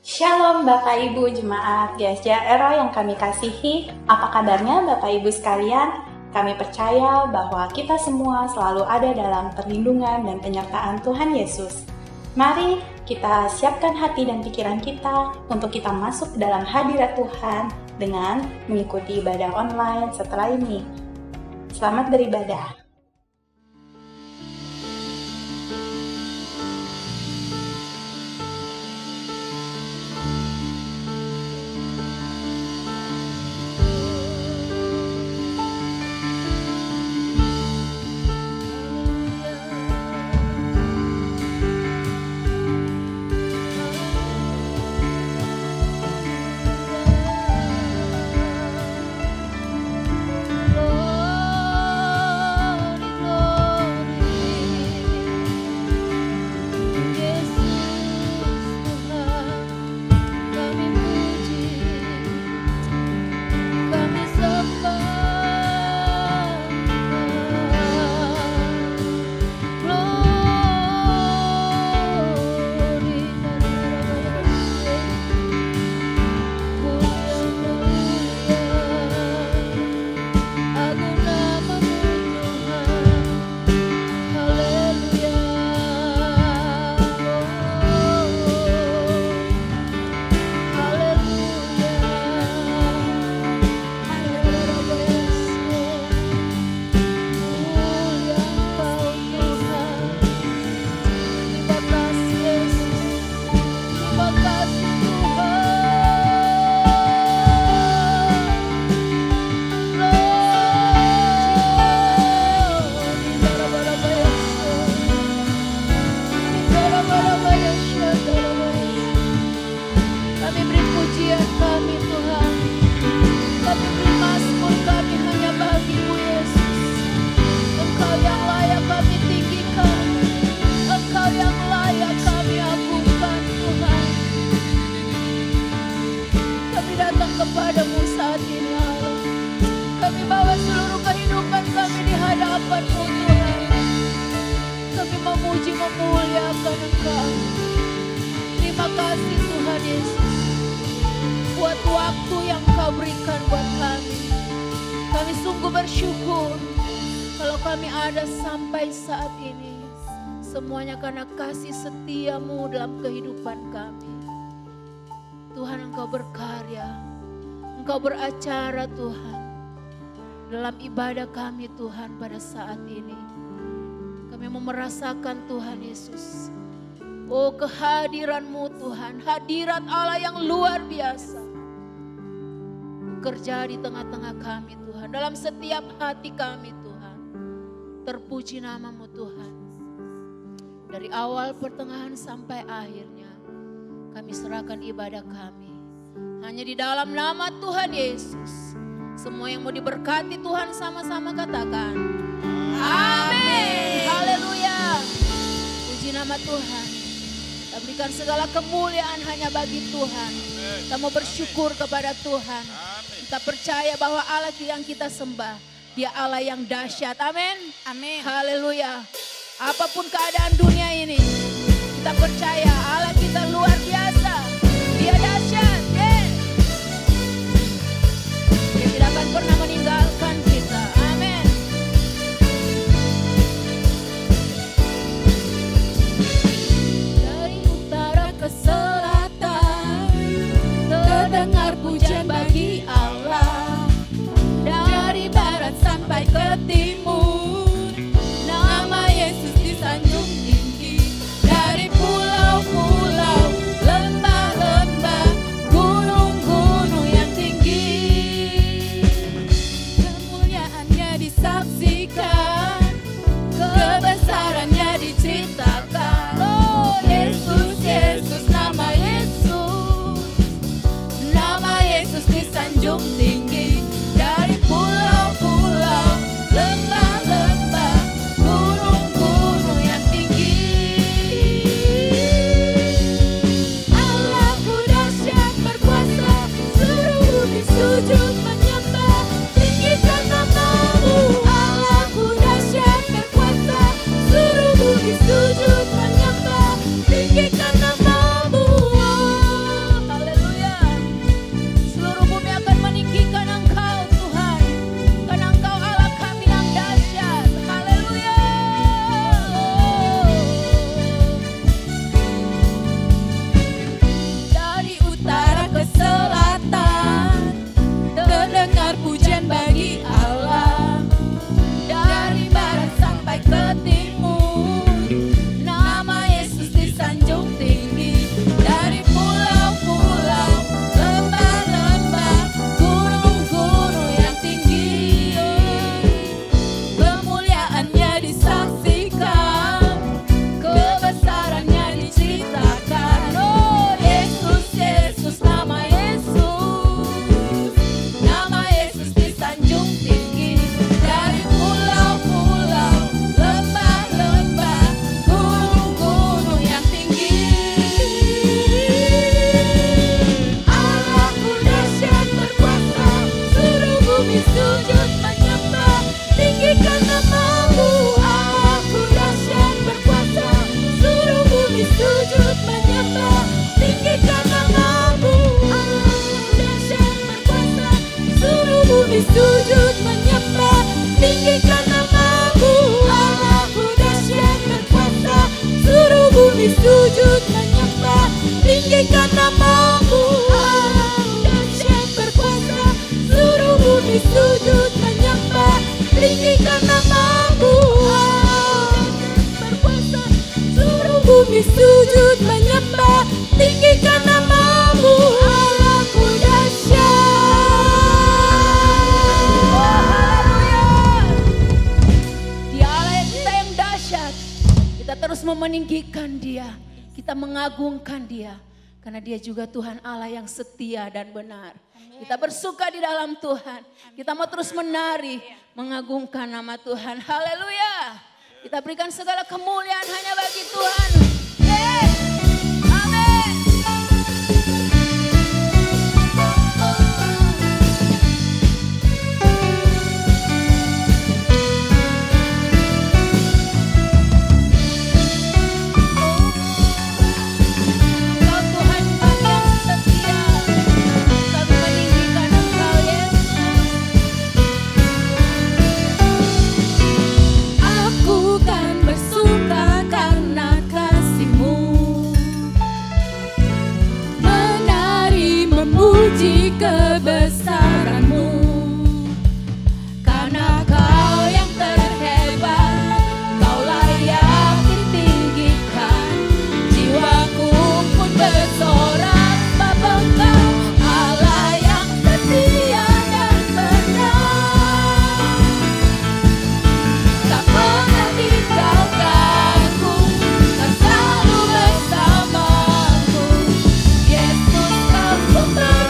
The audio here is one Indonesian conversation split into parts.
Shalom Bapak Ibu Jemaat GSJR yang kami kasihi. Apa kabarnya Bapak Ibu sekalian? Kami percaya bahwa kita semua selalu ada dalam perlindungan dan penyertaan Tuhan Yesus. Mari kita siapkan hati dan pikiran kita untuk kita masuk dalam hadirat Tuhan dengan mengikuti ibadah online setelah ini. Selamat beribadah. Kepadamu saat ini Allah, kami bawa seluruh kehidupan kami di hadapan-Mu Tuhan. Kami memuji memuliakan Engkau. Terima kasih Tuhan Yesus buat waktu yang Kau berikan buat kami. Kami sungguh bersyukur kalau kami ada sampai saat ini. Semuanya karena kasih setia-Mu dalam kehidupan kami. Tuhan, Engkau berkarya, Engkau beracara Tuhan dalam ibadah kami Tuhan pada saat ini. Kami mau merasakan Tuhan Yesus, oh kehadiran-Mu Tuhan, hadirat Allah yang luar biasa. Kerja di tengah-tengah kami Tuhan, dalam setiap hati kami Tuhan. Terpuji nama-Mu Tuhan. Dari awal pertengahan sampai akhirnya kami serahkan ibadah kami hanya di dalam nama Tuhan Yesus. Semua yang mau diberkati Tuhan sama-sama katakan amin. Haleluya. Puji nama Tuhan. Kita berikan segala kemuliaan hanya bagi Tuhan. Kita mau bersyukur kepada Tuhan. Kita percaya bahwa Allah yang kita sembah, Dia Allah yang dahsyat. Amin. Amin. Haleluya. Apapun keadaan dunia ini, kita percaya Allah kita luar biasa. Dia dahsyat. Dia tidak akan pernah meninggalkan kita. Amin. Dari utara ke selatan, terdengar pujian bagi Allah. Dari barat sampai ke timur, nama Yesus disanjung tinggi. Dari pulau-pulau tinggikan namamu. Dahsyat berkuasa, seluruh bumi sujud menyembah. Tinggikan namamu. Berkuasa, seluruh bumi sujud menyembah. Tinggikan namamu. Allahku dahsyat. Dia Allah yang kita yang dahsyat. Kita terus meninggikan Dia. Kita mengagungkan Dia. Karena Dia juga Tuhan Allah yang setia dan benar. Kita bersuka di dalam Tuhan. Kita mau terus menari, mengagungkan nama Tuhan. Haleluya. Kita berikan segala kemuliaan hanya bagi Tuhan. Amin. Kebesaranmu, karena Kau yang terhebat, Kau layak ditinggikan. Jiwaku pun bersorak sebab Engkau Allah yang setia dan benar. Tak pernah tinggalkanku, Kau selalu bersamaku. Yesus, Kau sumber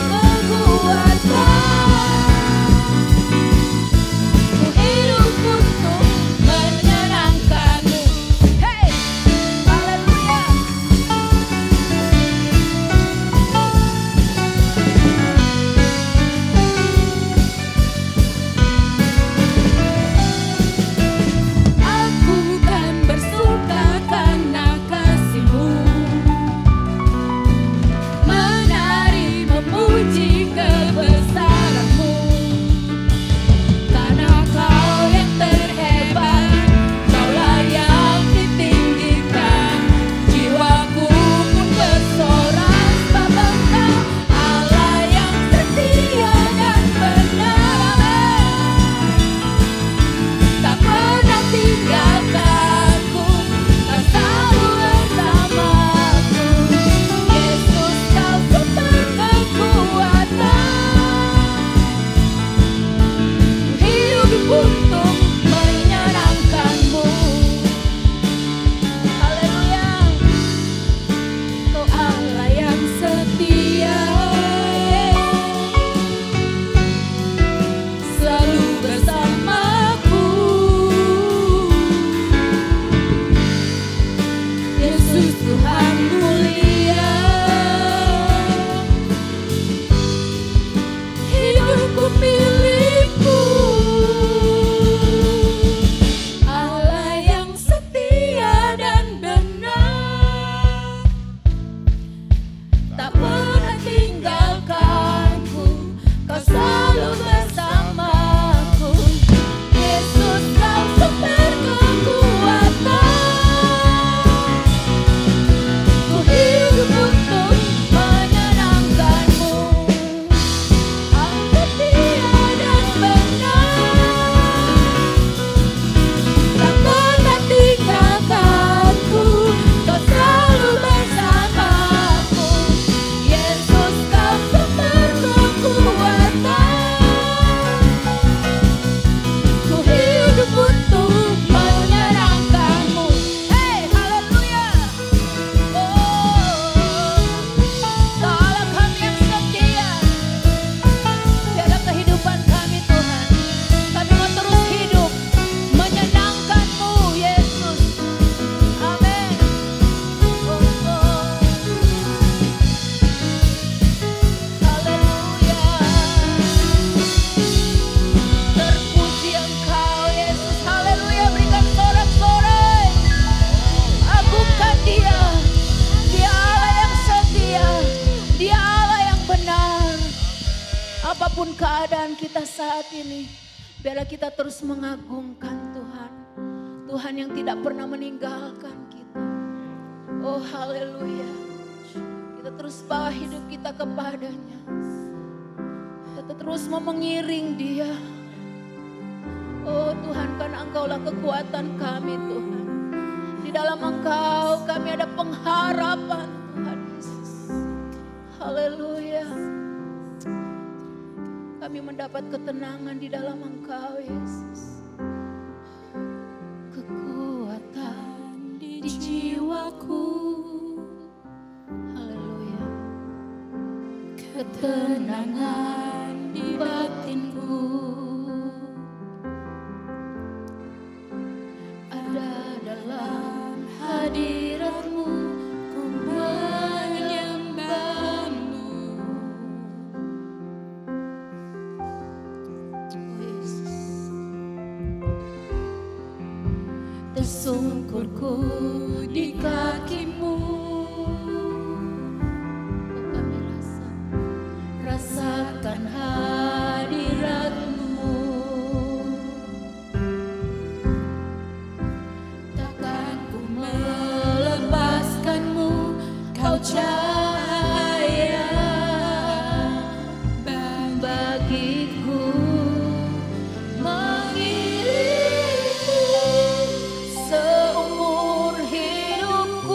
apapun keadaan kita saat ini, biarlah kita terus mengagungkan Tuhan. Tuhan yang tidak pernah meninggalkan kita. Oh haleluya. Kita terus bawa hidup kita kepadanya. Kita terus mau mengiring dia. Oh Tuhan, karena Engkaulah kekuatan kami Tuhan. Di dalam Engkau kami ada pengharapan Tuhan Yesus. Haleluya. Kami mendapat ketenangan di dalam Engkau Yesus. Kekuatan di jiwaku. Haleluya. Ketenangan di batinku. Ada dalam hadirat-Mu, ku menyembah-Mu. Oh Yesus. Tersungkurku di kaki-Mu. Oh kami rasakan hadirat-Mu. Takkan ku melepaskan-Mu, Kau cahaya bagiku. Mengiringku seumur hidupku.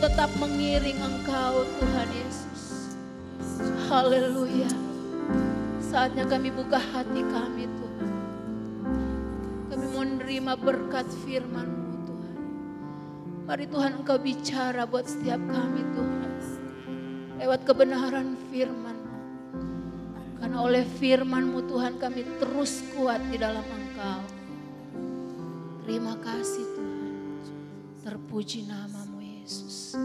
tetap mengiring Engkau Tuhan Yesus. Haleluya. Saatnya kami buka hati kami Tuhan. Kami mau menerima berkat firman-Mu Tuhan. Mari Tuhan Engkau bicara buat setiap kami Tuhan. Lewat kebenaran firman-Mu. Karena oleh firman-Mu Tuhan kami terus kuat di dalam Engkau. Terima kasih Tuhan. Terpuji nama-Mu Yesus.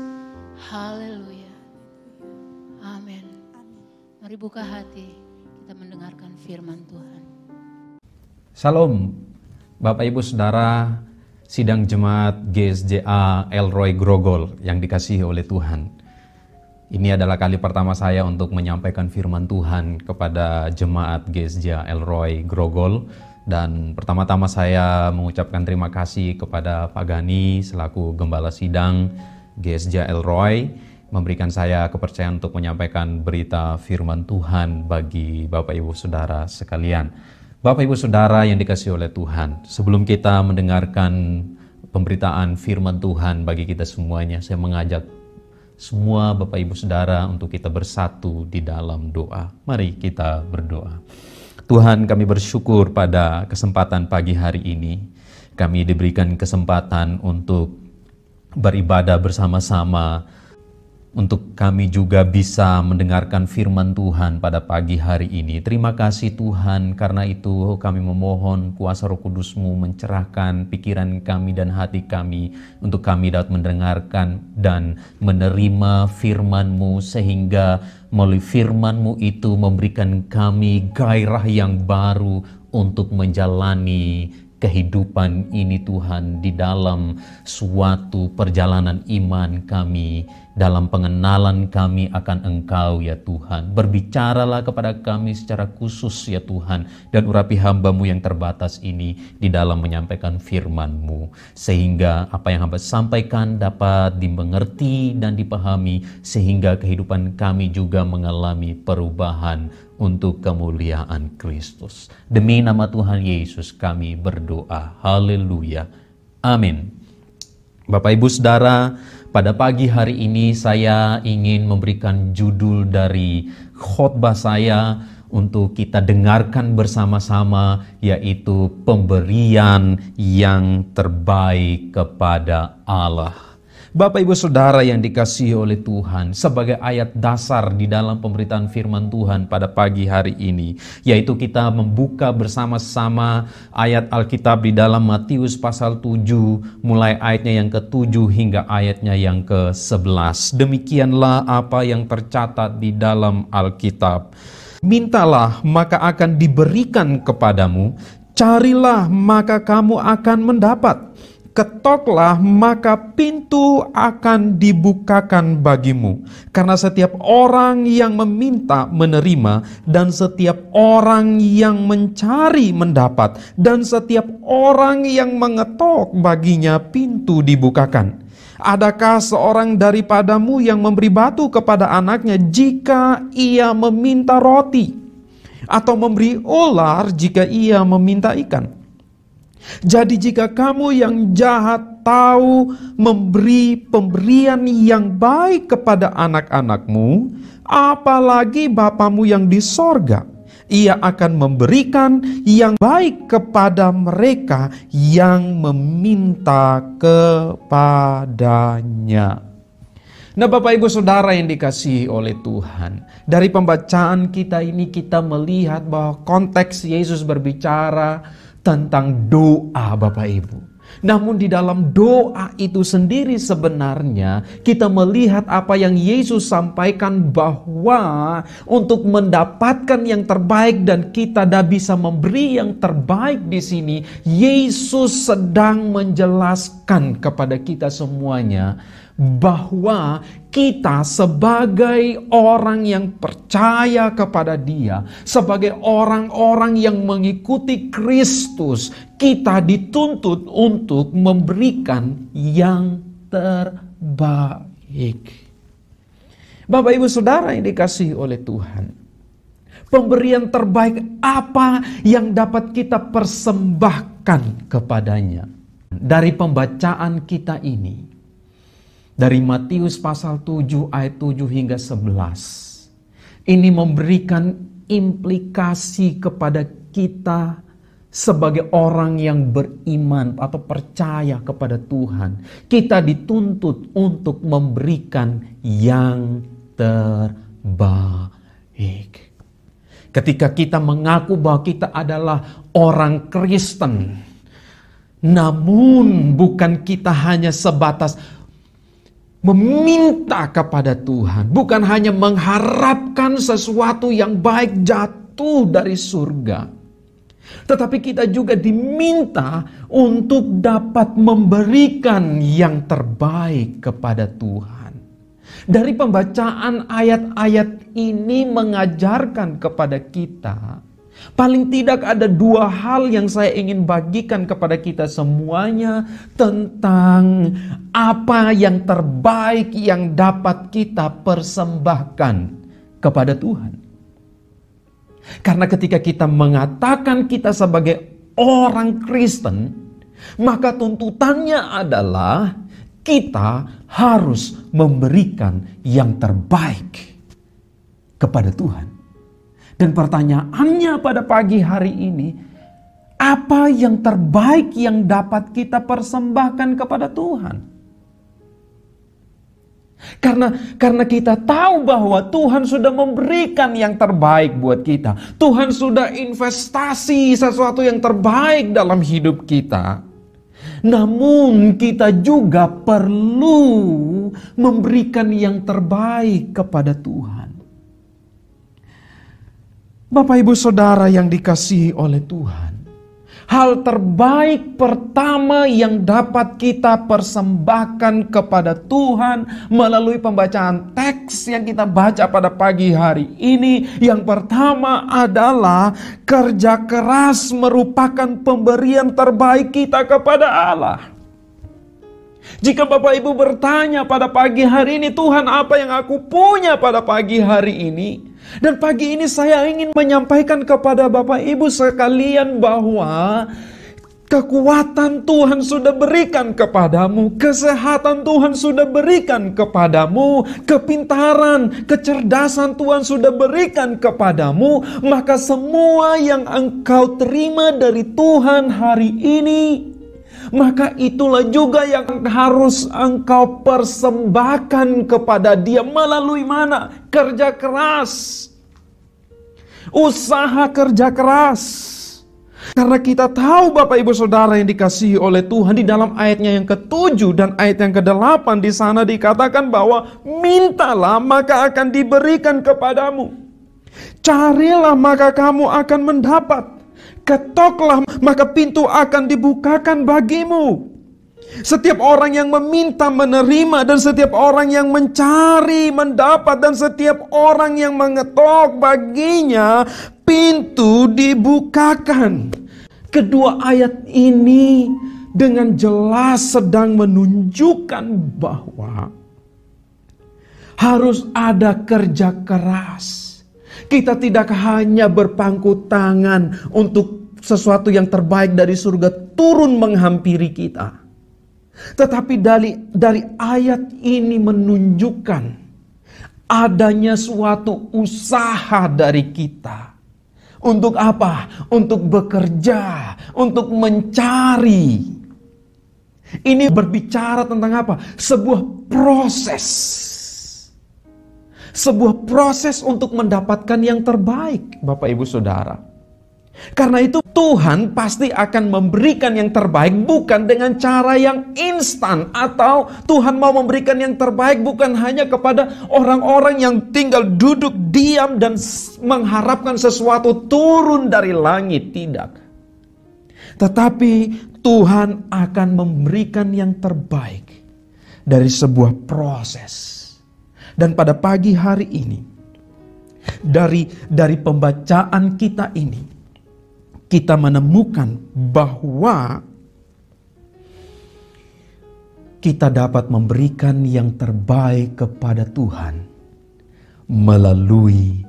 Haleluya. Amin. Mari buka hati, kita mendengarkan firman Tuhan. Salam, Bapak Ibu Saudara, sidang jemaat GSJA Elroy Grogol yang dikasihi oleh Tuhan. Ini adalah kali pertama saya untuk menyampaikan firman Tuhan kepada jemaat GSJA Elroy Grogol. Dan pertama-tama saya mengucapkan terima kasih kepada Pak Gani selaku Gembala Sidang GSJA Elroy memberikan saya kepercayaan untuk menyampaikan berita firman Tuhan bagi Bapak Ibu Saudara sekalian. Bapak Ibu Saudara yang dikasihi oleh Tuhan, sebelum kita mendengarkan pemberitaan firman Tuhan bagi kita semuanya, saya mengajak semua Bapak Ibu Saudara untuk kita bersatu di dalam doa. Mari kita berdoa. Tuhan, kami bersyukur pada kesempatan pagi hari ini. Kami diberikan kesempatan untuk beribadah bersama-sama, untuk kami juga bisa mendengarkan firman Tuhan pada pagi hari ini. Terima kasih Tuhan, karena itu kami memohon kuasa Roh Kudus-Mu mencerahkan pikiran kami dan hati kami untuk kami dapat mendengarkan dan menerima firman-Mu, sehingga melalui firman-Mu itu memberikan kami gairah yang baru untuk menjalani kehidupan ini Tuhan, di dalam suatu perjalanan iman kami, dalam pengenalan kami akan Engkau ya Tuhan. Berbicaralah kepada kami secara khusus ya Tuhan, dan urapi hamba-Mu yang terbatas ini di dalam menyampaikan firman-Mu, sehingga apa yang hamba sampaikan dapat dimengerti dan dipahami, sehingga kehidupan kami juga mengalami perubahan untuk kemuliaan Kristus. Demi nama Tuhan Yesus kami berdoa. Haleluya. Amin. Bapak Ibu Saudara, pada pagi hari ini saya ingin memberikan judul dari khotbah saya untuk kita dengarkan bersama-sama, yaitu pemberian yang terbaik kepada Allah. Bapak Ibu Saudara yang dikasihi oleh Tuhan, sebagai ayat dasar di dalam pemberitaan firman Tuhan pada pagi hari ini, yaitu kita membuka bersama-sama ayat Alkitab di dalam Matius pasal 7, mulai ayatnya yang ke-7 hingga ayatnya yang ke-11. Demikianlah apa yang tercatat di dalam Alkitab. Mintalah maka akan diberikan kepadamu, carilah maka kamu akan mendapat. Ketoklah maka pintu akan dibukakan bagimu. Karena setiap orang yang meminta menerima, dan setiap orang yang mencari mendapat, dan setiap orang yang mengetok baginya pintu dibukakan. Adakah seorang daripadamu yang memberi batu kepada anaknya jika ia meminta roti? Atau memberi ular jika ia meminta ikan? Jadi jika kamu yang jahat tahu memberi pemberian yang baik kepada anak-anakmu, apalagi Bapamu yang di sorga, Ia akan memberikan yang baik kepada mereka yang meminta kepadanya. Nah, Bapak Ibu Saudara yang dikasihi oleh Tuhan, dari pembacaan kita ini kita melihat bahwa konteks Yesus berbicara tentang doa, Bapak Ibu. Namun di dalam doa itu sendiri sebenarnya kita melihat apa yang Yesus sampaikan, bahwa untuk mendapatkan yang terbaik dan kita tidak bisa memberi yang terbaik di sini, Yesus sedang menjelaskan kepada kita semuanya bahwa kita sebagai orang yang percaya kepada Dia, sebagai orang-orang yang mengikuti Kristus, kita dituntut untuk memberikan yang terbaik. Bapak Ibu Saudara yang dikasihi oleh Tuhan, pemberian terbaik apa yang dapat kita persembahkan kepadanya? Dari pembacaan kita ini, dari Matius pasal 7 ayat 7 hingga 11. Ini memberikan implikasi kepada kita sebagai orang yang beriman atau percaya kepada Tuhan. Kita dituntut untuk memberikan yang terbaik. Ketika kita mengaku bahwa kita adalah orang Kristen, namun bukan kita hanya sebatas meminta kepada Tuhan, bukan hanya mengharapkan sesuatu yang baik jatuh dari surga, tetapi kita juga diminta untuk dapat memberikan yang terbaik kepada Tuhan. Dari pembacaan ayat-ayat ini mengajarkan kepada kita, paling tidak ada dua hal yang saya ingin bagikan kepada kita semuanya tentang apa yang terbaik yang dapat kita persembahkan kepada Tuhan. Karena ketika kita mengatakan kita sebagai orang Kristen, maka tuntutannya adalah kita harus memberikan yang terbaik kepada Tuhan. Dan pertanyaannya pada pagi hari ini, apa yang terbaik yang dapat kita persembahkan kepada Tuhan? Karena kita tahu bahwa Tuhan sudah memberikan yang terbaik buat kita. Tuhan sudah investasi sesuatu yang terbaik dalam hidup kita. Namun kita juga perlu memberikan yang terbaik kepada Tuhan. Bapak Ibu Saudara yang dikasihi oleh Tuhan, hal terbaik pertama yang dapat kita persembahkan kepada Tuhan melalui pembacaan teks yang kita baca pada pagi hari ini, yang pertama adalah kerja keras merupakan pemberian terbaik kita kepada Allah. Jika Bapak Ibu bertanya pada pagi hari ini, Tuhan, apa yang aku punya pada pagi hari ini? Dan pagi ini saya ingin menyampaikan kepada Bapak Ibu sekalian bahwa kekuatan Tuhan sudah berikan kepadamu, kesehatan Tuhan sudah berikan kepadamu, kepintaran, kecerdasan Tuhan sudah berikan kepadamu. Maka semua yang engkau terima dari Tuhan hari ini, maka itulah juga yang harus engkau persembahkan kepada Dia melalui mana? Kerja keras. Usaha kerja keras. Karena kita tahu Bapak Ibu Saudara yang dikasihi oleh Tuhan, di dalam ayatnya yang ke-7 dan ayat yang ke-8 di sana dikatakan bahwa mintalah maka akan diberikan kepadamu. Carilah maka kamu akan mendapat. Ketoklah maka pintu akan dibukakan bagimu. Setiap orang yang meminta menerima, dan setiap orang yang mencari mendapat, dan setiap orang yang mengetok baginya pintu dibukakan. Kedua ayat ini dengan jelas sedang menunjukkan bahwa harus ada kerja keras. Kita tidak hanya berpangku tangan untuk sesuatu yang terbaik dari surga turun menghampiri kita. Tetapi dari ayat ini menunjukkan adanya suatu usaha dari kita. Untuk apa? Untuk bekerja, untuk mencari. Ini berbicara tentang apa? Sebuah proses. Sebuah proses untuk mendapatkan yang terbaik, Bapak Ibu Saudara. Karena itu Tuhan pasti akan memberikan yang terbaik bukan dengan cara yang instan. Atau Tuhan mau memberikan yang terbaik bukan hanya kepada orang-orang yang tinggal duduk diam dan mengharapkan sesuatu turun dari langit. Tidak. Tetapi Tuhan akan memberikan yang terbaik dari sebuah proses. Dan pada pagi hari ini, dari pembacaan kita ini, kita menemukan bahwa kita dapat memberikan yang terbaik kepada Tuhan melalui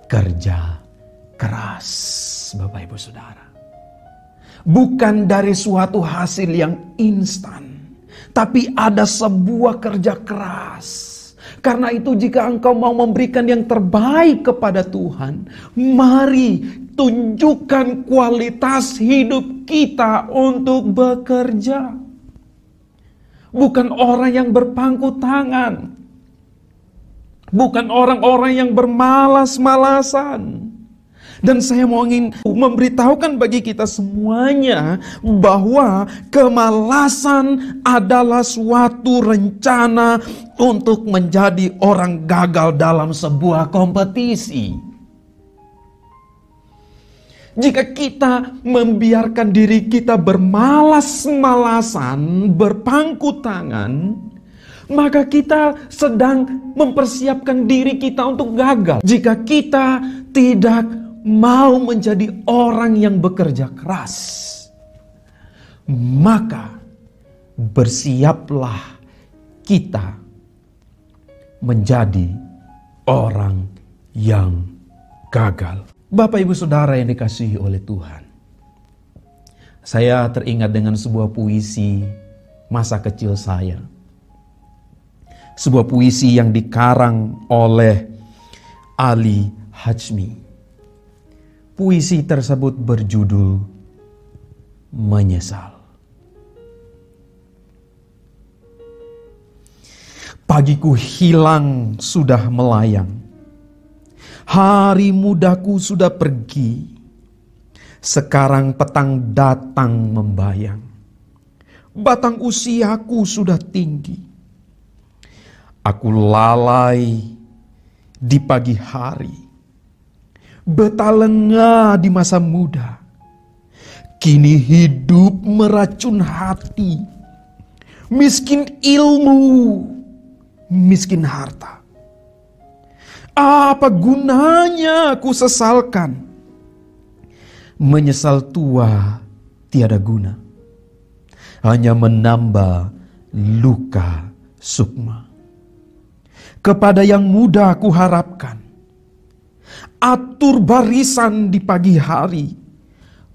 kerja keras, Bapak Ibu Saudara. Bukan dari suatu hasil yang instan, tapi ada sebuah kerja keras. Karena itu jika engkau mau memberikan yang terbaik kepada Tuhan, mari tunjukkan kualitas hidup kita untuk bekerja. Bukan orang yang berpangku tangan. Bukan orang-orang yang bermalas-malasan. Dan saya mau ingin memberitahukan bagi kita semuanya bahwa kemalasan adalah suatu rencana untuk menjadi orang gagal dalam sebuah kompetisi. Jika kita membiarkan diri kita bermalas-malasan, berpangku tangan, maka kita sedang mempersiapkan diri kita untuk gagal. Jika kita tidak mau menjadi orang yang bekerja keras, maka bersiaplah kita menjadi orang yang gagal. Bapak, Ibu, Saudara yang dikasihi oleh Tuhan, saya teringat dengan sebuah puisi masa kecil saya. Sebuah puisi yang dikarang oleh Ali Hajmi. Puisi tersebut berjudul Menyesal. Pagiku hilang sudah melayang, hari mudaku sudah pergi, sekarang petang datang membayang, batang usiaku sudah tinggi. Aku lalai di pagi hari, betalengah di masa muda. Kini hidup meracun hati, miskin ilmu, miskin harta. Apa gunanya aku sesalkan? Menyesal tua tiada guna, hanya menambah luka sukma. Kepada yang muda aku harapkan, atur barisan di pagi hari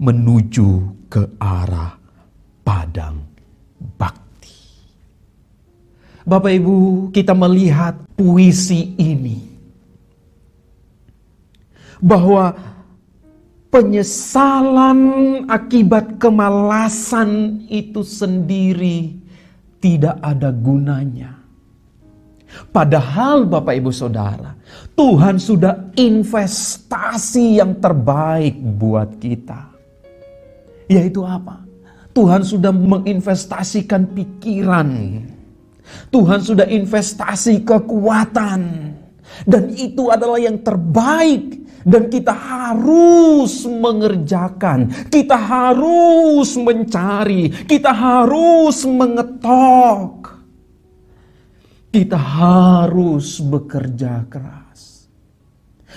menuju ke arah padang bakti. Bapak Ibu, kita melihat puisi ini bahwa penyesalan akibat kemalasan itu sendiri tidak ada gunanya. Padahal Bapak Ibu Saudara, Tuhan sudah investasi yang terbaik buat kita. Yaitu apa? Tuhan sudah menginvestasikan pikiran. Tuhan sudah investasi kekuatan. Dan itu adalah yang terbaik. Dan kita harus mengerjakan. Kita harus mencari. Kita harus mengetok. Kita harus bekerja keras.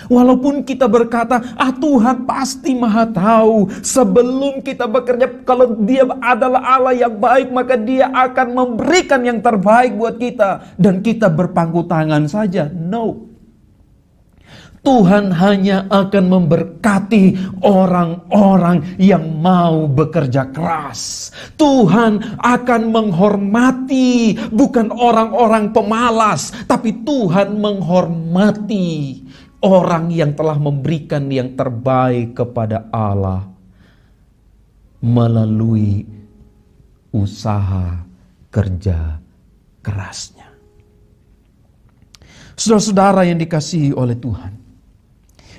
Walaupun kita berkata, Tuhan pasti Maha Tahu. Sebelum kita bekerja, kalau Dia adalah Allah yang baik, maka Dia akan memberikan yang terbaik buat kita. Dan kita berpangku tangan saja. No. Tuhan hanya akan memberkati orang-orang yang mau bekerja keras. Tuhan akan menghormati bukan orang-orang pemalas, tapi Tuhan menghormati orang yang telah memberikan yang terbaik kepada Allah melalui usaha kerja kerasnya. Saudara-saudara yang dikasihi oleh Tuhan,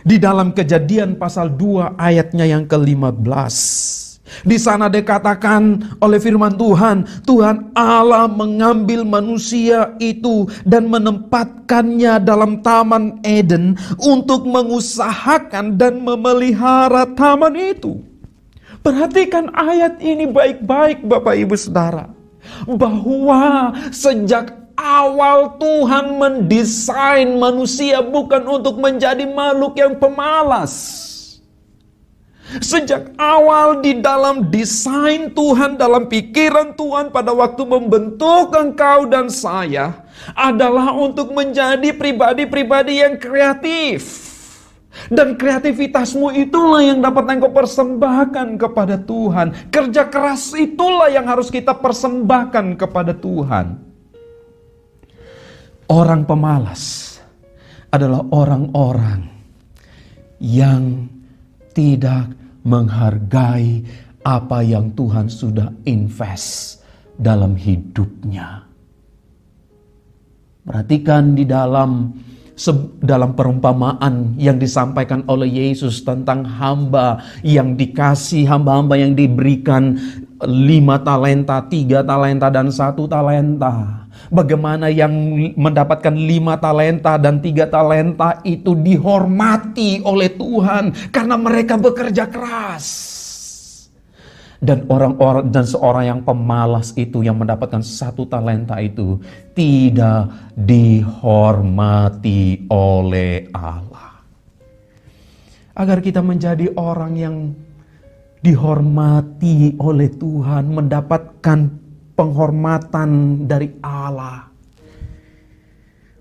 di dalam Kejadian pasal 2 ayatnya yang ke-15. Di sana dikatakan oleh firman Tuhan, Tuhan Allah mengambil manusia itu dan menempatkannya dalam Taman Eden untuk mengusahakan dan memelihara taman itu. Perhatikan ayat ini baik-baik Bapak Ibu Saudara. Bahwa sejak awal Tuhan mendesain manusia bukan untuk menjadi makhluk yang pemalas. Sejak awal di dalam desain Tuhan, dalam pikiran Tuhan pada waktu membentuk engkau dan saya adalah untuk menjadi pribadi-pribadi yang kreatif. Dan kreativitasmu itulah yang dapat engkau persembahkan kepada Tuhan. Kerja keras itulah yang harus kita persembahkan kepada Tuhan. Orang pemalas adalah orang-orang yang tidak menghargai apa yang Tuhan sudah invest dalam hidupnya. Perhatikan di dalam perumpamaan yang disampaikan oleh Yesus tentang hamba yang dikasih, hamba-hamba yang diberikan 5 talenta, 3 talenta, dan 1 talenta. Bagaimana yang mendapatkan 5 talenta dan 3 talenta itu dihormati oleh Tuhan karena mereka bekerja keras. Dan seorang yang pemalas itu yang mendapatkan 1 talenta itu tidak dihormati oleh Allah. Agar kita menjadi orang yang dihormati oleh Tuhan, mendapatkan penghormatan dari Allah,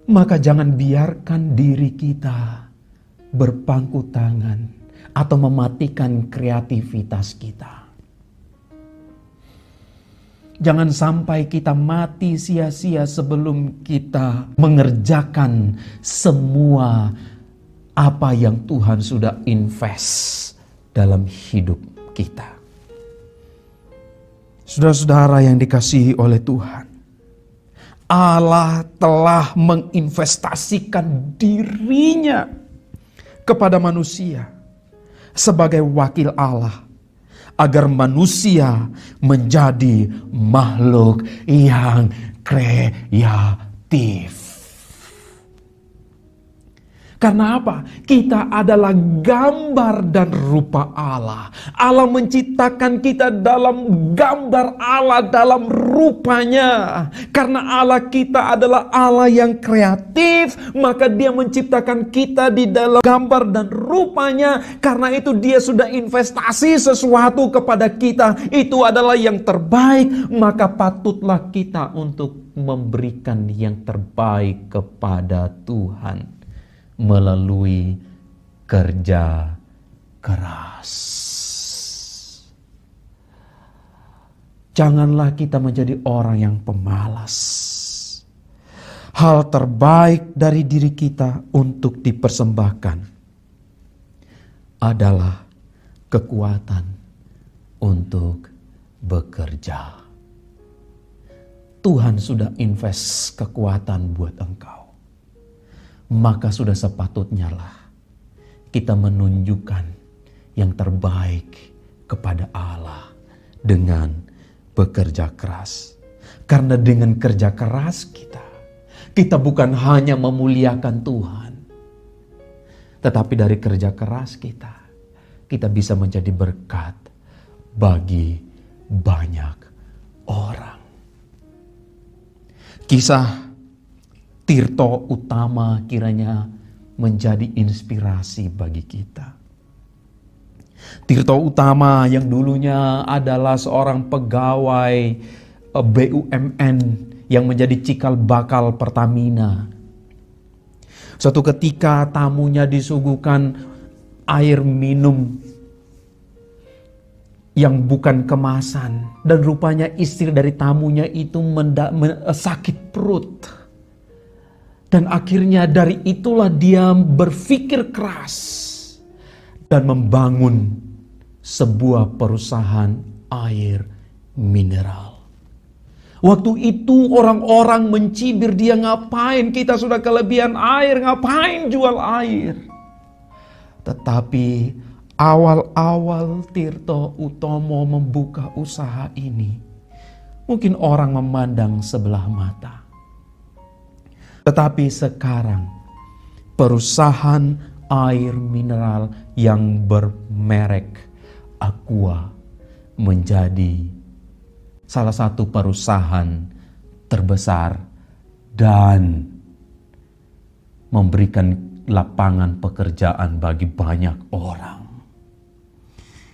maka jangan biarkan diri kita berpangku tangan atau mematikan kreativitas kita. Jangan sampai kita mati sia-sia sebelum kita mengerjakan semua apa yang Tuhan sudah invest dalam hidup kita. Saudara-saudara yang dikasihi oleh Tuhan, Allah telah menginvestasikan dirinya kepada manusia sebagai wakil Allah, agar manusia menjadi makhluk yang kreatif. Karena apa? Kita adalah gambar dan rupa Allah. Allah menciptakan kita dalam gambar Allah, dalam rupanya. Karena Allah kita adalah Allah yang kreatif, maka Dia menciptakan kita di dalam gambar dan rupanya. Karena itu Dia sudah investasi sesuatu kepada kita. Itu adalah yang terbaik, maka patutlah kita untuk memberikan yang terbaik kepada Tuhan melalui kerja keras. Janganlah kita menjadi orang yang pemalas. Hal terbaik dari diri kita untuk dipersembahkan adalah kekuatan untuk bekerja. Tuhan sudah invest kekuatan buat engkau. Maka sudah sepatutnya lah kita menunjukkan yang terbaik kepada Allah dengan bekerja keras. Karena dengan kerja keras kita bukan hanya memuliakan Tuhan, tetapi dari kerja keras kita bisa menjadi berkat bagi banyak orang. Kisah Tirto Utama kiranya menjadi inspirasi bagi kita. Tirto Utama yang dulunya adalah seorang pegawai BUMN yang menjadi cikal bakal Pertamina. Suatu ketika tamunya disuguhkan air minum yang bukan kemasan, dan rupanya istri dari tamunya itu sakit perut. Dan akhirnya dari itulah dia berpikir keras dan membangun sebuah perusahaan air mineral. Waktu itu orang-orang mencibir dia, ngapain kita sudah kelebihan air, ngapain jual air. Tetapi awal-awal Tirto Utomo membuka usaha ini, mungkin orang memandang sebelah mata. Tetapi sekarang perusahaan air mineral yang bermerek Aqua menjadi salah satu perusahaan terbesar dan memberikan lapangan pekerjaan bagi banyak orang.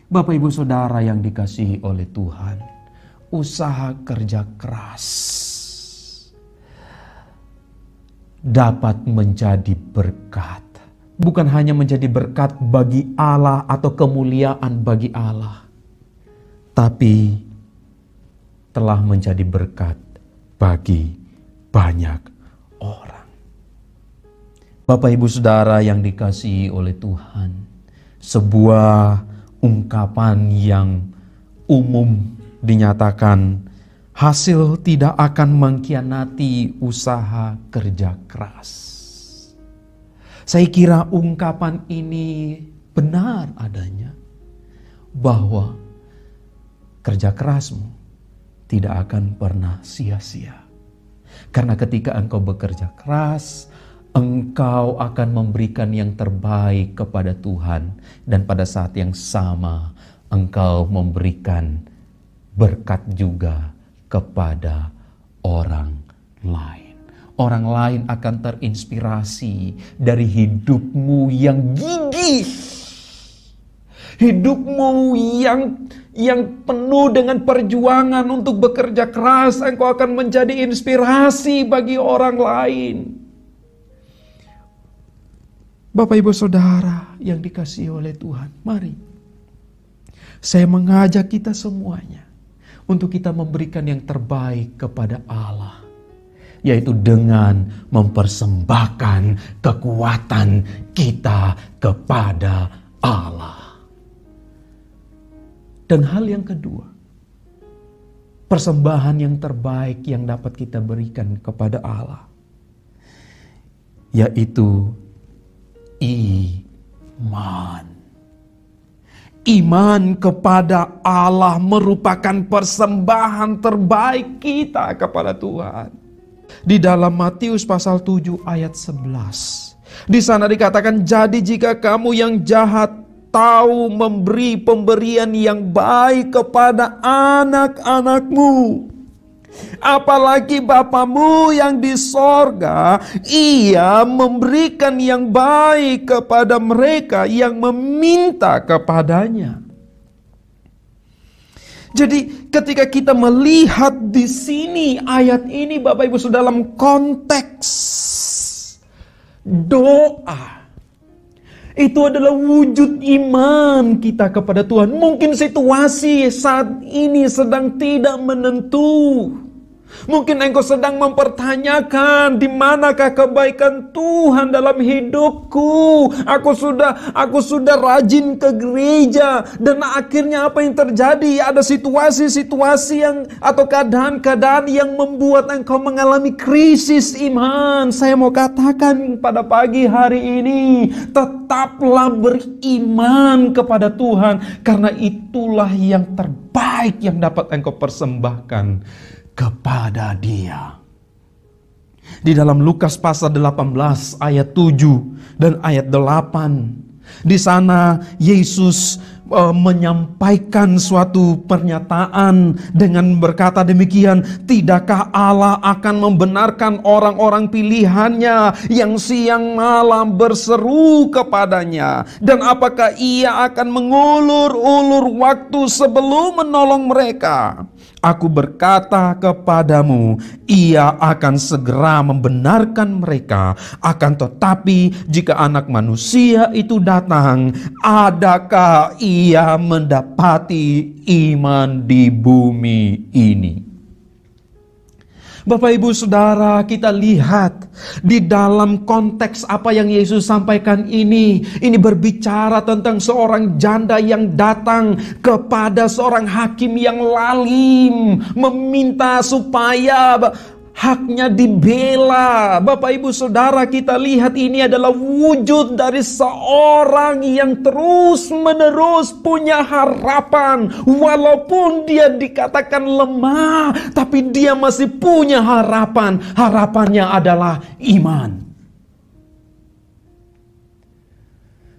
Bapak Ibu Saudara yang dikasihi oleh Tuhan, usaha kerja keras dapat menjadi berkat bukan hanya menjadi berkat bagi Allah atau kemuliaan bagi Allah, tapi telah menjadi berkat bagi banyak orang. Bapak Ibu Saudara yang dikasihi oleh Tuhan, sebuah ungkapan yang umum dinyatakan, hasil tidak akan mengkhianati usaha kerja keras. Saya kira ungkapan ini benar adanya, bahwa kerja kerasmu tidak akan pernah sia-sia. Karena ketika engkau bekerja keras, engkau akan memberikan yang terbaik kepada Tuhan. Dan pada saat yang sama, engkau memberikan berkat juga kepada orang lain. Orang lain akan terinspirasi dari hidupmu yang gigih. Hidupmu yang penuh dengan perjuangan untuk bekerja keras. Engkau akan menjadi inspirasi bagi orang lain. Bapak Ibu Saudara yang dikasihi oleh Tuhan, mari saya mengajak kita semuanya untuk kita memberikan yang terbaik kepada Allah, yaitu dengan mempersembahkan kekuatan kita kepada Allah. Dan hal yang kedua, persembahan yang terbaik yang dapat kita berikan kepada Allah, yaitu iman. Iman kepada Allah merupakan persembahan terbaik kita kepada Tuhan. Di dalam Matius pasal 7 ayat 11. Di sana dikatakan, jadi jika kamu yang jahat tahu memberi pemberian yang baik kepada anak-anakmu, apalagi Bapamu yang di sorga, Ia memberikan yang baik kepada mereka yang meminta kepadanya. Jadi ketika kita melihat di sini ayat ini, Bapak Ibu Saudara, dalam konteks doa, itu adalah wujud iman kita kepada Tuhan. Mungkin situasi saat ini sedang tidak menentu. Mungkin engkau sedang mempertanyakan, di manakah kebaikan Tuhan dalam hidupku? Aku sudah rajin ke gereja, dan akhirnya apa yang terjadi? Ada situasi-situasi atau keadaan-keadaan yang membuat engkau mengalami krisis iman. Saya mau katakan pada pagi hari ini, tetaplah beriman kepada Tuhan, karena itulah yang terbaik yang dapat engkau persembahkan kepada Dia. Di dalam Lukas pasal 18 ayat 7 dan ayat 8, di sana Yesus menyampaikan suatu pernyataan dengan berkata demikian, tidakkah Allah akan membenarkan orang-orang pilihannya yang siang malam berseru kepadanya, dan apakah Ia akan mengulur-ulur waktu sebelum menolong mereka? Aku berkata kepadamu, Ia akan segera membenarkan mereka. Akan tetapi jika Anak Manusia itu datang, adakah Ia mendapati iman di bumi ini? Bapak Ibu Saudara, kita lihat di dalam konteks apa yang Yesus sampaikan ini berbicara tentang seorang janda yang datang kepada seorang hakim yang lalim, meminta supaya haknya dibela. Bapak Ibu Saudara, kita lihat ini adalah wujud dari seorang yang terus menerus punya harapan. Walaupun dia dikatakan lemah, tapi dia masih punya harapan. Harapannya adalah iman.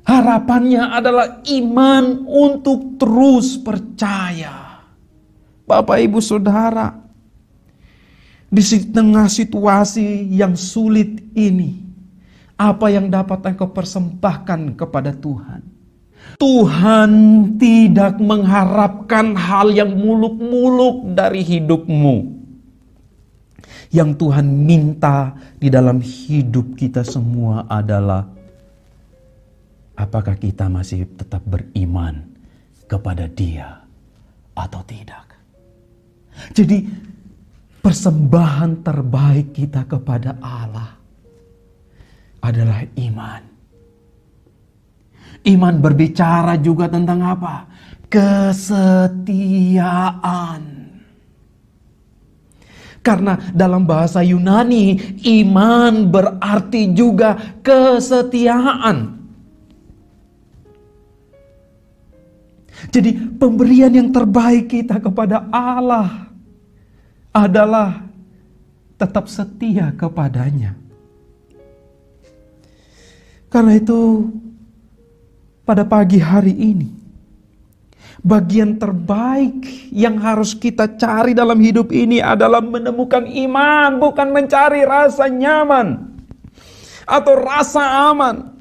Harapannya adalah iman untuk terus percaya. Bapak Ibu Saudara, di tengah situasi yang sulit ini, apa yang dapat engkau persembahkan kepada Tuhan? Tuhan tidak mengharapkan hal yang muluk-muluk dari hidupmu. Yang Tuhan minta di dalam hidup kita semua adalah apakah kita masih tetap beriman kepada Dia atau tidak. Jadi persembahan terbaik kita kepada Allah adalah iman. Iman berbicara juga tentang apa? Kesetiaan. Karena dalam bahasa Yunani, iman berarti juga kesetiaan. Jadi pemberian yang terbaik kita kepada Allah adalah tetap setia kepadanya. Karena itu pada pagi hari ini, bagian terbaik yang harus kita cari dalam hidup ini adalah menemukan iman, bukan mencari rasa nyaman atau rasa aman.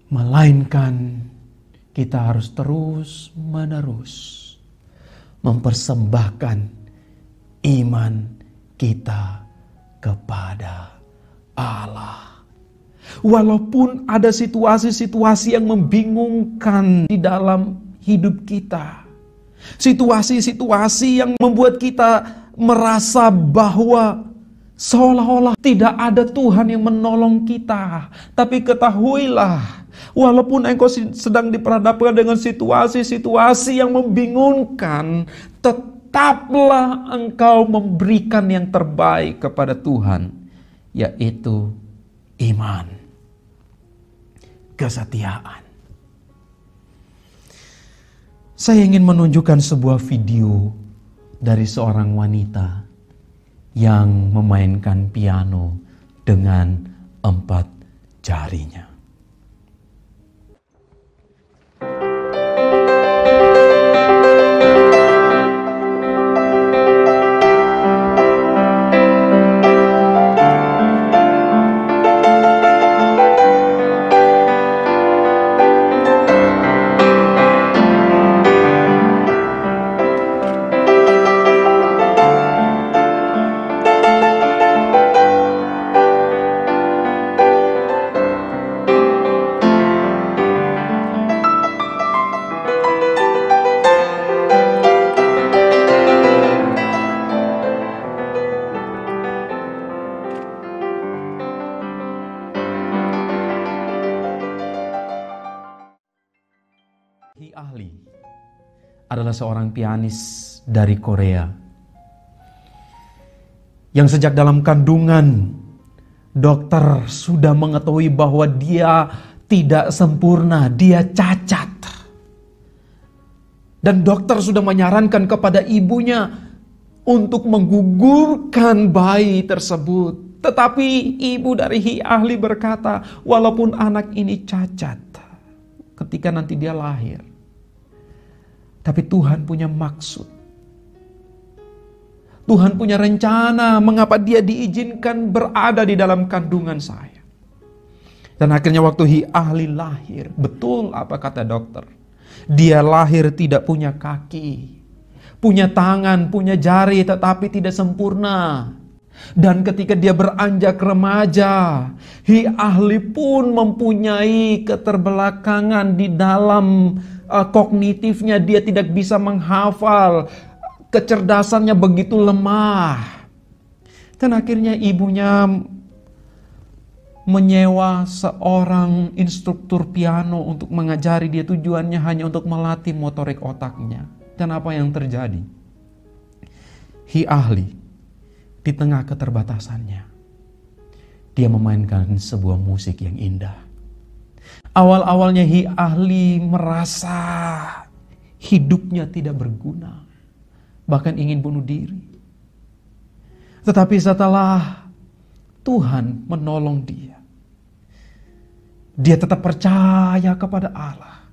Melainkan kita harus terus-menerus mempersembahkan iman kita kepada Allah. Walaupun ada situasi-situasi yang membingungkan di dalam hidup kita. Situasi-situasi yang membuat kita merasa bahwa seolah-olah tidak ada Tuhan yang menolong kita. Tapi ketahuilah, walaupun engkau sedang diperhadapkan dengan situasi-situasi yang membingungkan, tetaplah engkau memberikan yang terbaik kepada Tuhan, yaitu iman, kesetiaan. Saya ingin menunjukkan sebuah video dari seorang wanita yang memainkan piano dengan 4 jarinya. Hee Ah-lee adalah seorang pianis dari Korea yang sejak dalam kandungan dokter sudah mengetahui bahwa dia tidak sempurna, dia cacat. Dan dokter sudah menyarankan kepada ibunya untuk menggugurkan bayi tersebut. Tetapi ibu dari Hee Ah-lee berkata, walaupun anak ini cacat ketika nanti dia lahir, tapi Tuhan punya maksud. Tuhan punya rencana mengapa dia diizinkan berada di dalam kandungan saya. Dan akhirnya waktu Hee Ah-lee lahir, betul apa kata dokter. Dia lahir tidak punya kaki, punya tangan, punya jari, tetapi tidak sempurna. Dan ketika dia beranjak remaja, Hee Ah-lee pun mempunyai keterbelakangan di dalam kognitifnya. Dia tidak bisa menghafal, kecerdasannya begitu lemah. Dan akhirnya ibunya menyewa seorang instruktur piano untuk mengajari dia, tujuannya hanya untuk melatih motorik otaknya. Dan apa yang terjadi? Hee Ah-lee di tengah keterbatasannya, dia memainkan sebuah musik yang indah. Awal-awalnya Hee Ah-lee merasa hidupnya tidak berguna, bahkan ingin bunuh diri. Tetapi setelah Tuhan menolong dia, dia tetap percaya kepada Allah.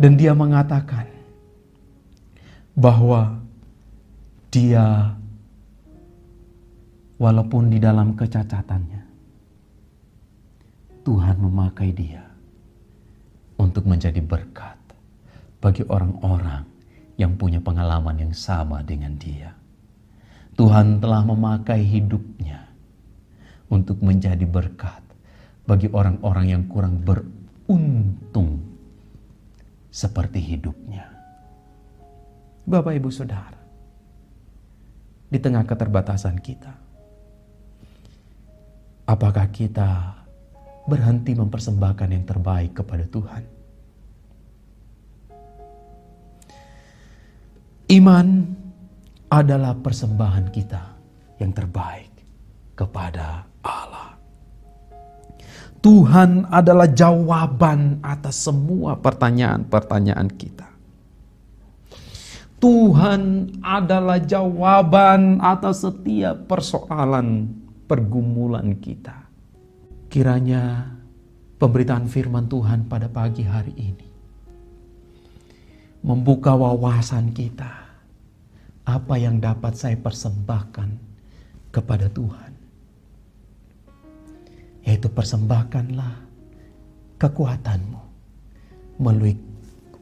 Dan dia mengatakan bahwa dia walaupun di dalam kecacatannya, Tuhan memakai dia untuk menjadi berkat bagi orang-orang yang punya pengalaman yang sama dengan dia. Tuhan telah memakai hidupnya untuk menjadi berkat bagi orang-orang yang kurang beruntung seperti hidupnya. Bapak, Ibu, Saudara, di tengah keterbatasan kita, apakah kita berhenti mempersembahkan yang terbaik kepada Tuhan? Iman adalah persembahan kita yang terbaik kepada Allah. Tuhan adalah jawaban atas semua pertanyaan-pertanyaan kita. Tuhan adalah jawaban atas setiap persoalan pergumulan kita. Kiranya pemberitaan firman Tuhan pada pagi hari ini membuka wawasan kita. Apa yang dapat saya persembahkan kepada Tuhan? Yaitu persembahkanlah kekuatanmu melalui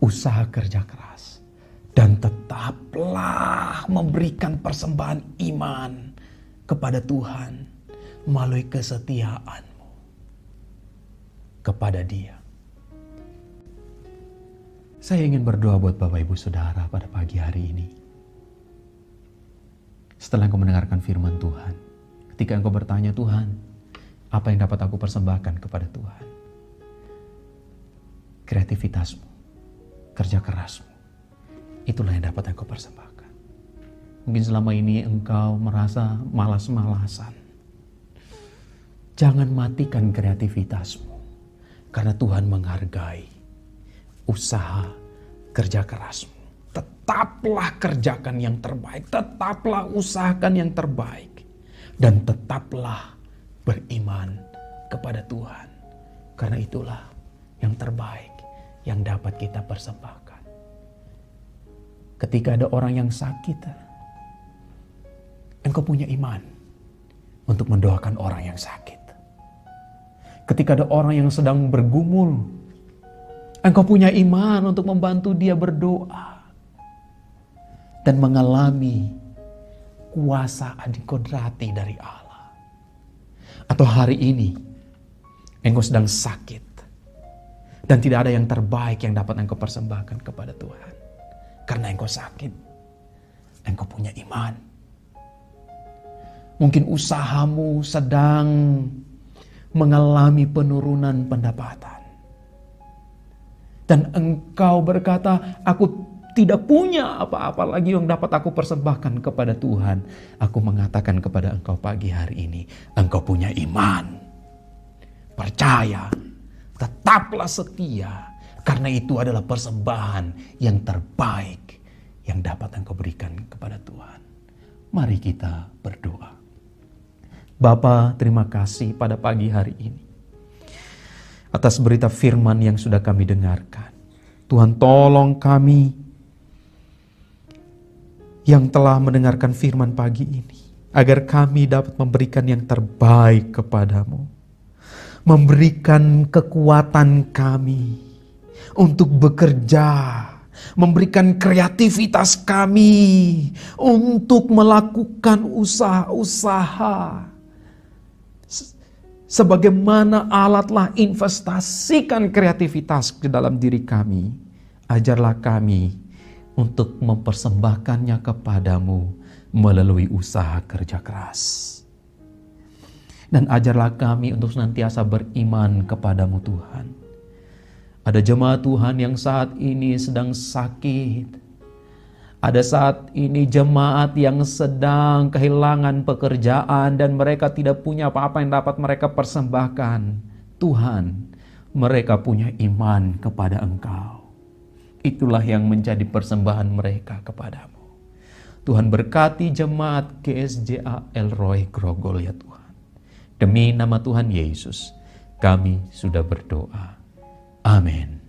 usaha kerja keras. Dan tetaplah memberikan persembahan iman kepada Tuhan melalui kesetiaanmu kepada Dia. Saya ingin berdoa buat Bapak Ibu Saudara pada pagi hari ini. Setelah engkau mendengarkan firman Tuhan, ketika engkau bertanya, Tuhan, apa yang dapat aku persembahkan kepada Tuhan? Kreativitasmu, kerja kerasmu, itulah yang dapat engkau persembahkan. Mungkin selama ini engkau merasa malas-malasan. Jangan matikan kreativitasmu, karena Tuhan menghargai usaha kerja kerasmu. Tetaplah kerjakan yang terbaik, tetaplah usahakan yang terbaik, dan tetaplah beriman kepada Tuhan. Karena itulah yang terbaik yang dapat kita persembahkan. Ketika ada orang yang sakit, engkau punya iman untuk mendoakan orang yang sakit. Ketika ada orang yang sedang bergumul, engkau punya iman untuk membantu dia berdoa dan mengalami kuasa adikodrati dari Allah. Atau hari ini engkau sedang sakit dan tidak ada yang terbaik yang dapat engkau persembahkan kepada Tuhan. Karena engkau sakit, engkau punya iman. Mungkin usahamu sedang mengalami penurunan pendapatan. Dan engkau berkata, aku tidak punya apa-apa lagi yang dapat aku persembahkan kepada Tuhan. Aku mengatakan kepada engkau pagi hari ini, engkau punya iman. Percaya, tetaplah setia. Karena itu adalah persembahan yang terbaik yang dapat engkau berikan kepada Tuhan. Mari kita berdoa. Bapa, terima kasih pada pagi hari ini atas berita firman yang sudah kami dengarkan. Tuhan, tolong kami yang telah mendengarkan firman pagi ini, agar kami dapat memberikan yang terbaik kepadamu. Memberikan kekuatan kami untuk bekerja, memberikan kreativitas kami untuk melakukan usaha-usaha. Sebagaimana Allah telah investasikan kreativitas ke dalam diri kami, ajarlah kami untuk mempersembahkannya kepadamu melalui usaha kerja keras. Dan ajarlah kami untuk senantiasa beriman kepadamu Tuhan. Ada jemaat Tuhan yang saat ini sedang sakit. Ada saat ini jemaat yang sedang kehilangan pekerjaan dan mereka tidak punya apa-apa yang dapat mereka persembahkan. Tuhan, mereka punya iman kepada Engkau. Itulah yang menjadi persembahan mereka kepadamu. Tuhan, berkati jemaat GSJA Elroy Grogol ya Tuhan. Demi nama Tuhan Yesus, kami sudah berdoa. Amin.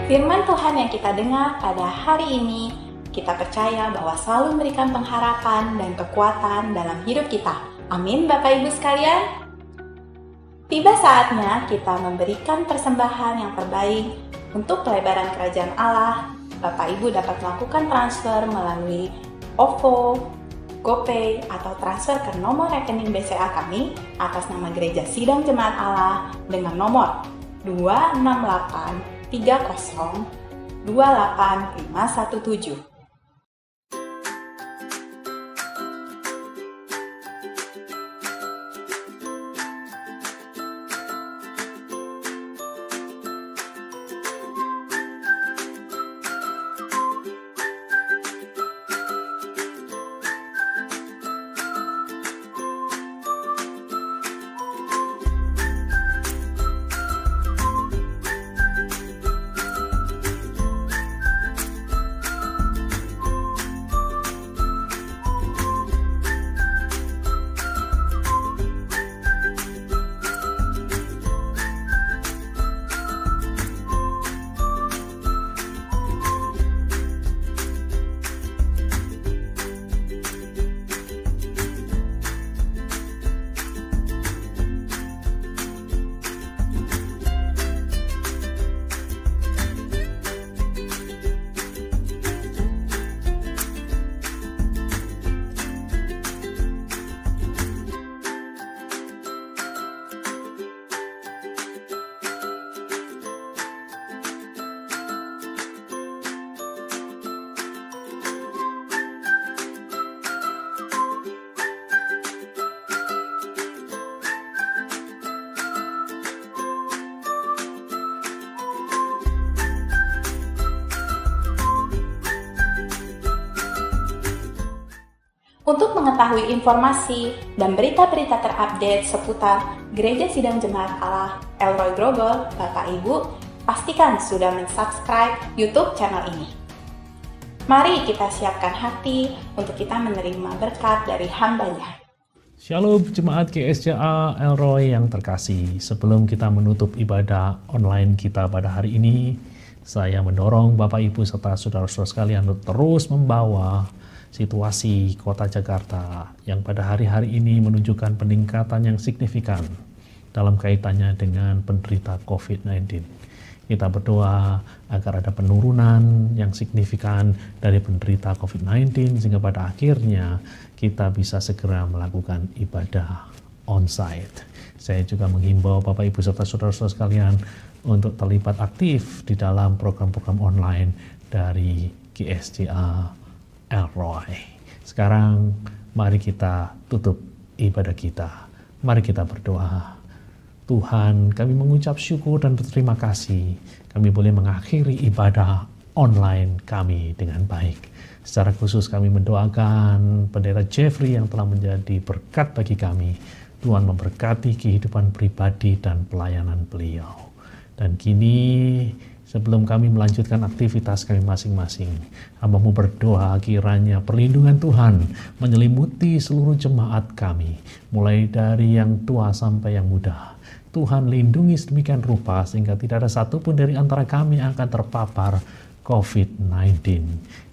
Firman Tuhan yang kita dengar pada hari ini, kita percaya bahwa selalu memberikan pengharapan dan kekuatan dalam hidup kita. Amin, Bapak Ibu sekalian. Tiba saatnya kita memberikan persembahan yang terbaik untuk pelebaran kerajaan Allah. Bapak Ibu dapat melakukan transfer melalui OVO, GoPay, atau transfer ke nomor rekening BCA kami atas nama Gereja Sidang Jemaat Allah dengan nomor 26830285517. Untuk mengetahui informasi dan berita-berita terupdate seputar Gereja Sidang Jemaat Allah Elroy Grogol, Bapak Ibu, pastikan sudah mensubscribe YouTube channel ini. Mari kita siapkan hati untuk kita menerima berkat dari hamba-Nya. Shalom Jemaat GSJA Elroy yang terkasih. Sebelum kita menutup ibadah online kita pada hari ini, saya mendorong Bapak Ibu serta saudara-saudara sekalian untuk terus membawa situasi kota Jakarta yang pada hari-hari ini menunjukkan peningkatan yang signifikan dalam kaitannya dengan penderita COVID-19. Kita berdoa agar ada penurunan yang signifikan dari penderita COVID-19 sehingga pada akhirnya kita bisa segera melakukan ibadah on-site. Saya juga menghimbau Bapak Ibu serta saudara-saudara sekalian untuk terlibat aktif di dalam program-program online dari GSJA Elroy. Sekarang mari kita tutup ibadah kita. Mari kita berdoa. Tuhan, kami mengucap syukur dan berterima kasih. Kami boleh mengakhiri ibadah online kami dengan baik. Secara khusus kami mendoakan Pendeta Jeffrey yang telah menjadi berkat bagi kami. Tuhan memberkati kehidupan pribadi dan pelayanan beliau. Dan kini sebelum kami melanjutkan aktivitas kami masing-masing, hamba-Mu berdoa kiranya perlindungan Tuhan menyelimuti seluruh jemaat kami, mulai dari yang tua sampai yang muda. Tuhan lindungi sedemikian rupa sehingga tidak ada satupun dari antara kami yang akan terpapar COVID-19.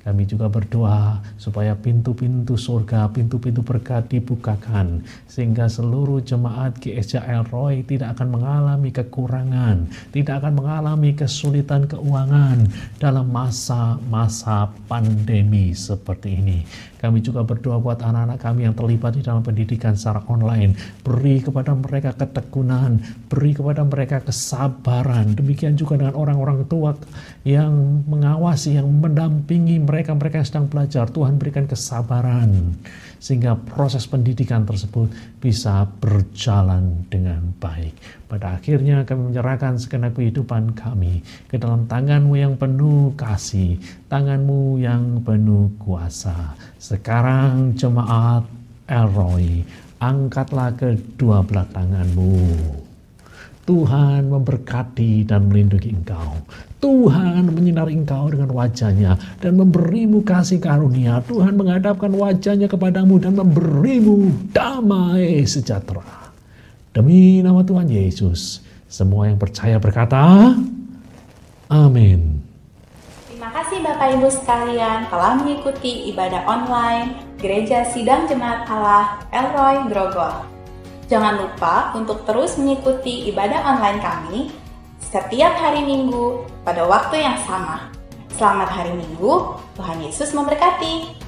Kami juga berdoa supaya pintu-pintu surga, pintu-pintu berkat dibukakan sehingga seluruh jemaat GSJA Elroy tidak akan mengalami kekurangan, tidak akan mengalami kesulitan keuangan dalam masa-masa pandemi seperti ini. Kami juga berdoa buat anak-anak kami yang terlibat di dalam pendidikan secara online. Beri kepada mereka ketekunan, beri kepada mereka kesabaran. Demikian juga dengan orang-orang tua yang mengawasi, yang mendampingi mereka yang sedang belajar. Tuhan berikan kesabaran sehingga proses pendidikan tersebut bisa berjalan dengan baik. Pada akhirnya kami menyerahkan segenap kehidupan kami ke dalam tangan-Mu yang penuh kasih, tangan-Mu yang penuh kuasa. Sekarang jemaat Elroy, angkatlah kedua belah tangan-Mu. Tuhan memberkati dan melindungi engkau. Tuhan menyinari engkau dengan wajah-Nya dan memberimu kasih karunia. Tuhan menghadapkan wajah-Nya kepadamu dan memberimu damai sejahtera. Demi nama Tuhan Yesus, semua yang percaya berkata, amin. kasih Bapak Ibu sekalian telah mengikuti ibadah online Gereja Sidang Jemaat Allah Elroy Grogol. Jangan lupa untuk terus mengikuti ibadah online kami setiap hari Minggu pada waktu yang sama. Selamat hari Minggu, Tuhan Yesus memberkati.